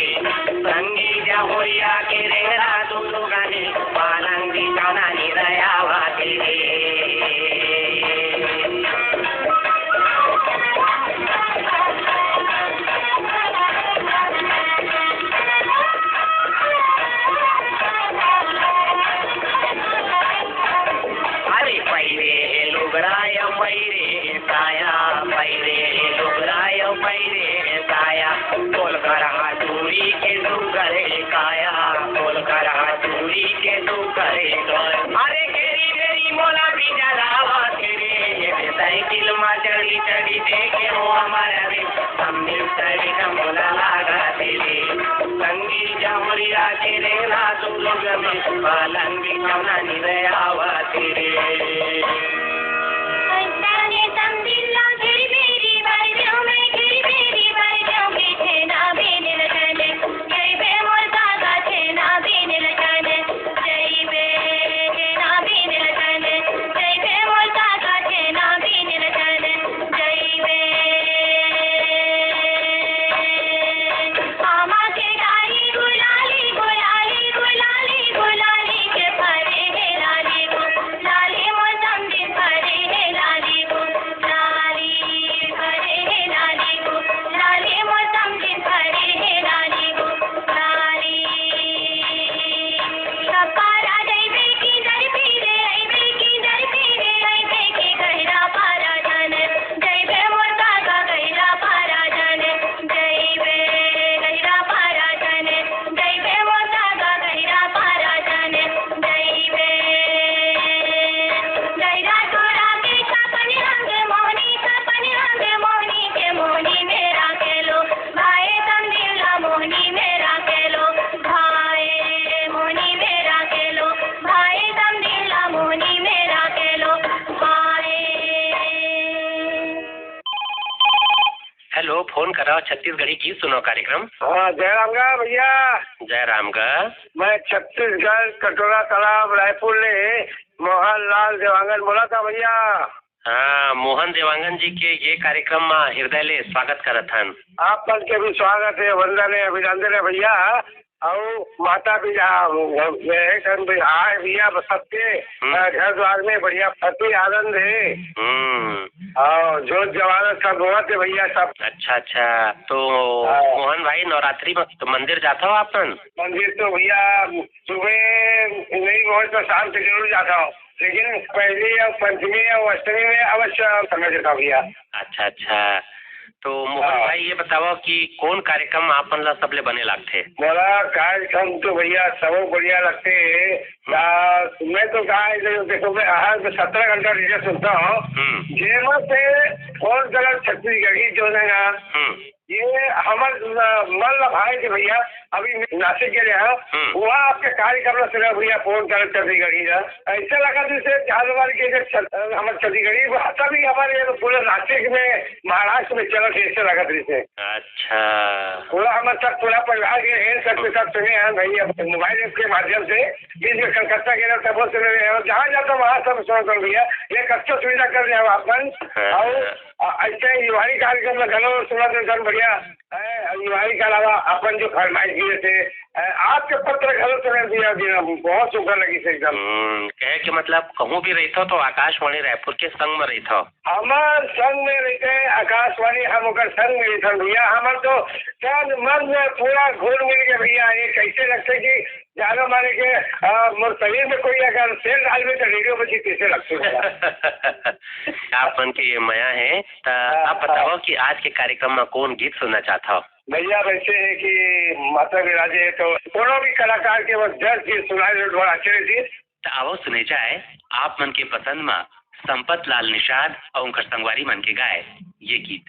संगी जहुरिया के रेला दोनों गाने पालंगी सोना निरयावा तेरे। लुगराय पैरे साया, पैरे लुगराय पैरे साया, बोल कर चूड़ी के तू करे काया, बोल कर चूड़ी के तू करे। अरे केरी मेरी मोला भी जलावा तेरे, ये साइकिल में चढ़ी चढ़ी देखे हो हमारा रे, हमने सरी का मोला लागा तेरे, संगी जहुरिया के रेला तू लोग में पालंगी सोना निरयावा तेरे। लाली फोन करा छत्तीसगढ़ी गीत सुनो कार्यक्रम। हाँ जयराम का भैया। जयराम का। मैं छत्तीसगढ़ कटोरा तालाब रायपुर ले मोहन लाल देवांगन बोला था भैया। हाँ मोहन देवांगन जी के ये कार्यक्रम में हृदय ले स्वागत करत हन। आप पर के भी स्वागत है, वंदन है, अभिनंदन है भैया। और माता भी आए भैया सबके घर द्वार में बढ़िया पति आनंद है। और जो जवान सब हुआ थे भैया सब। अच्छा अच्छा, तो मोहन भाई नवरात्रि में तो मंदिर जाता हो आपन? मंदिर तो भैया सुबह नहीं हो तो शाम से जरूर जाता हूँ, लेकिन पहली और पंचमी और अष्टमी में अवश्य समय देता हूँ भैया। अच्छा अच्छा, तो मोहन भाई ये बताओ कि कौन कार्यक्रम आपन ला सबले बने लगते? मोला कार्यक्रम तो भैया सब बढ़िया लगते है। मैं तो कहा देखो मैं हर 17 घंटा रेडियो सुनता हूँ। जेमा से कौन गलत छत्तीसगढ़ी जो है ना ये हमार मन लभाए थे भैया। अभी नासिक के लिए वहाँ आपके कार्यक्रम सुना भैया फोन कर छत्तीसगढ़ी ना ऐसा लगा जैसे झालवाड़ के हमारे छत्तीसगढ़ी भाषा भी हमारे पूरे नासिक में महाराष्ट्र में चला ऐसा लगा जैसे। अच्छा, पूरा हमारे सब पूरा परिवार के हैं सबके सब सुने हैं भैया मोबाइल के माध्यम से। बीच में कलकत्ता गए तब वो सुने जहाँ जाता हूँ वहाँ सब सुना भैया। ये अच्छा सुविधा कर रहे हैं आपन। और ऐसे युवाई कार्यक्रम में घनों सुना तो बढ़िया युवाई के अलावा अपन जो फरमाइश दिए थे आपके पत्र घनों सुने दिया बहुत सुखर लगी से एकदम। कहे के मतलब कहूँ भी रही था तो आकाशवाणी रायपुर के संग में रही था। हमार संग में रहते आकाशवाणी हम संग में रहते भैया। हमार तो तन मन में पूरा घुल मिल गया भैया। ये कैसे लगते कि जाना मारे के मोर शरीर में कोई अगर तेल डाल में तो रेडियो बजी कैसे लगते आपन के ये मया है। तो आप बताओ कि आज के कार्यक्रम में कौन गीत सुनना चाहता हो? भैया वैसे है कि माता विराजे तो कोनो भी कलाकार के बस 10 गीत सुनाए बड़ा अच्छे थी। तो आओ सुने जाए आप मन के पसंद में संपत लाल निषाद और उनकर संगवारी मन के गाए ये गीत।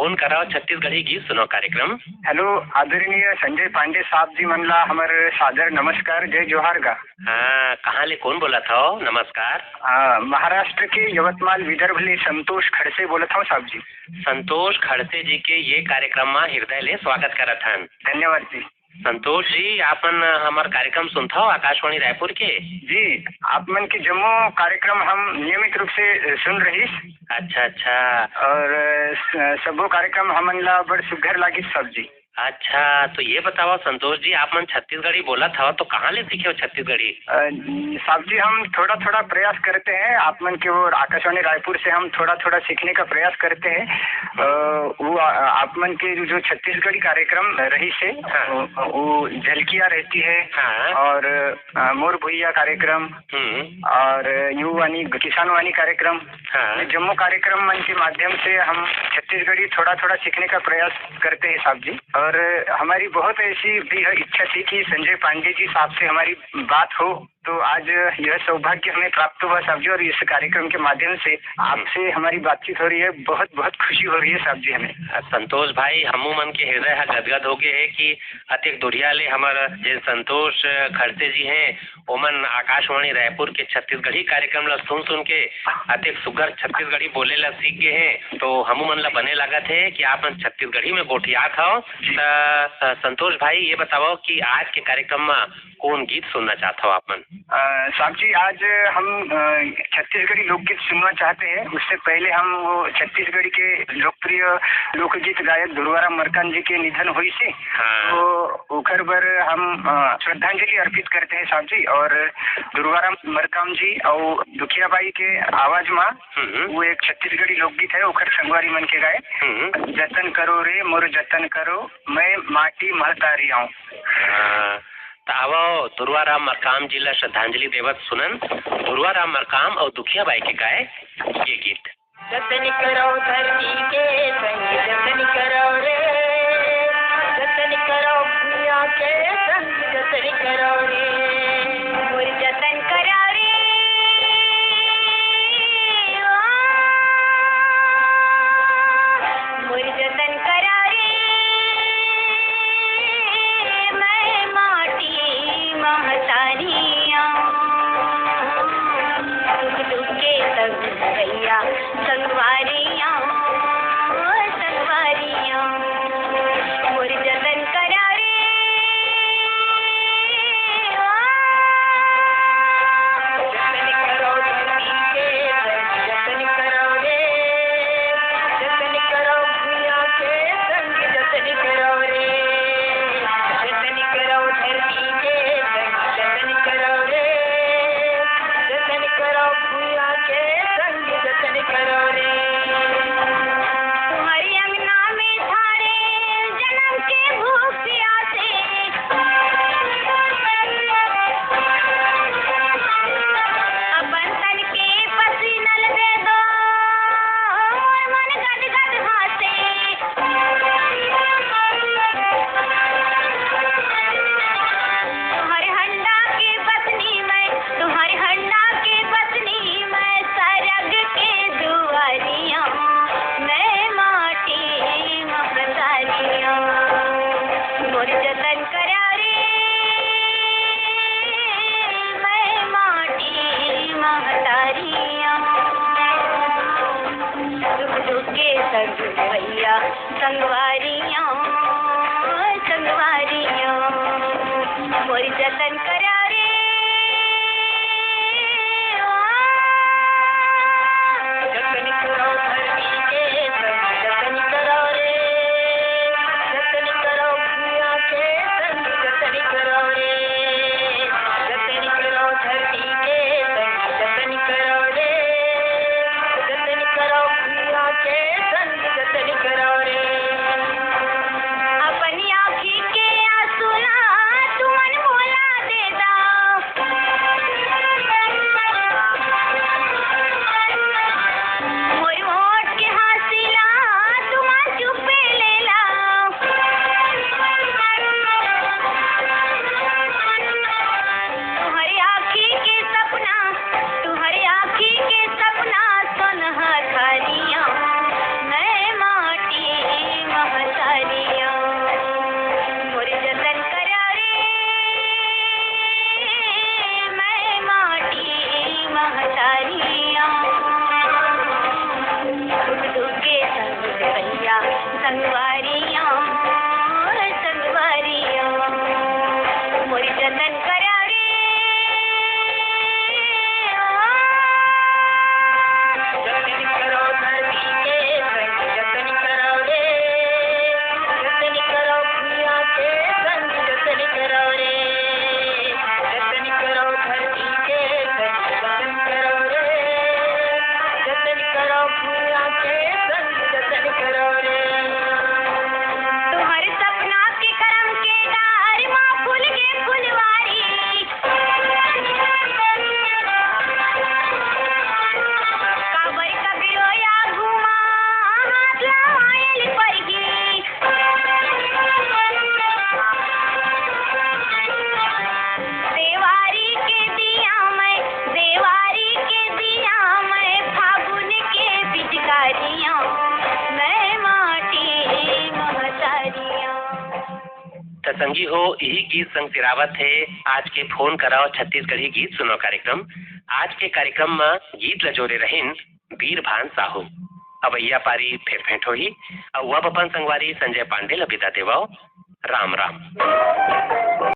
फोन कराओ छत्तीसगढ़ी गीत सुनो कार्यक्रम। हेलो आदरणीय संजय पांडे साहब जी मनला हमर सादर नमस्कार जय जोहार गा। हाँ, कहाँ ले कौन बोला था? नमस्कार। महाराष्ट्र के यवतमाल विदर्भ ले संतोष खड़से बोला था साहब जी। संतोष खड़से जी के ये कार्यक्रम में हृदय ले स्वागत करत हन। धन्यवाद जी। संतोष जी, आपन हमार कार्यक्रम सुनता हो आकाशवाणी रायपुर के? जी, आप मन के जम्मू कार्यक्रम हम नियमित रूप से सुन रही। अच्छा अच्छा। और सबो कार्यक्रम हमन ला बड़ सुघर लागी सब जी। अच्छा, तो ये बताओ संतोष जी, आप मन छत्तीसगढ़ी बोला था तो कहाँ ले सीखे हो छत्तीसगढ़ी? साहब जी हम थोड़ा थोड़ा प्रयास करते हैं आप मन के और आकाशवाणी रायपुर से हम थोड़ा थोड़ा सीखने का प्रयास करते हैं। वो आप मन के जो छत्तीसगढ़ी कार्यक्रम रही से वो झलकियाँ रहती है। हाँ। और मोर भुइया कार्यक्रम और युवानी किसान वानी कार्यक्रम। हाँ। जम्मू कार्यक्रम मन के माध्यम से हम छत्तीसगढ़ी थोड़ा थोड़ा सीखने का प्रयास करते हैं साहब जी। और हमारी बहुत ऐसी भी इच्छा थी कि संजय पांडे जी साहब से हमारी बात हो, तो आज यह सौभाग्य हमें प्राप्त हुआ साहब जी। और इस कार्यक्रम के माध्यम से आपसे हमारी बातचीत हो रही है, बहुत बहुत खुशी हो रही है साहब जी हमें। संतोष भाई, हमू मन के हृदय गदगद हो गए है कि अतिक दुरिया ले हमारा जे संतोष खड़से जी हैं ओमन आकाशवाणी रायपुर के छत्तीसगढ़ी कार्यक्रम ला सुन सुन के अतिक सुगर छत्तीसगढ़ी बोले ला सीख गए हैं। तो हमू मन ला बने लागत है कि आप छत्तीसगढ़ी में गोठिया था। संतोष भाई, ये बताओ कि आज के कार्यक्रम में कौन गीत सुनना चाहता हो आप मन? साहब जी, आज हम छत्तीसगढ़ी लोकगीत सुनना चाहते हैं। उससे पहले हम वो छत्तीसगढ़ी के लोकप्रिय लोकगीत गायक दुर्वाराम मरकाम जी के निधन हुई से। हाँ। तो उखर बर हम श्रद्धांजलि अर्पित करते हैं साहब जी। और दुर्वाराम मरकाम जी और दुखियाबाई के आवाज में वो एक छत्तीसगढ़ी लोकगीत है, उखर संगवारी मन के गाए। जतन करो रे मोर जतन करो, मैं माटी महतारी आऊं। आवो दुर्वाराम मरकाम जी ला श्रद्धांजलि देवत सुनन दुर्वाराम मरकाम और दुखियाबाई के गाए ये गीत। जतन करो धरती के संग जतन करो रे, जतन करो दुनिया के संग जतन करो रे, मोर जतन करो रे, मोर जतन करो रे, मैं माटी महतारियां दुख दुख के सब भैया संगवारियां संगवारियां, मोर जतन करा रे, जतन करो धरती के जतन करो रे, जतन करो भुइया के संग जतन करो रे, जतन करो धरती के जतन करो रे, जतन करो भुइया के संग जतन करो रे, तुम्हारी अंगना में थारे जन्म के भूख प्यासे, अपन तन के पसीना दे दो मन गद गद हासे, तुम्हारे हंडा के पत्नी मैं, तुम्हारे हंडा के पत्नी मैं, सरग के दुआरियां मैं माटी महतारियां, मोर जतन करा रे, मैं माटी महतारियां दुख दुख के संग भैया संगवारियां संगवारियां, मोर जतन करा रे, जतन करो धरती के संग जतन करो रे, जतन करो भुइया के संग जतन करो रे, जतन करो धरती के संग जतन करो रे, जतन करो भुइया के संग जतन करो रे, संगी हो यही गीत संग तिरावत है आज के फोन कराओ छत्तीसगढ़ी गीत सुनो कार्यक्रम। आज के कार्यक्रम में गीत लजोरे रहिन वीरभान साहू। अवैया पारी फिर भेंट होही। अब अपन संगवारी संजय पांडे ल विदा देवाओ। राम राम।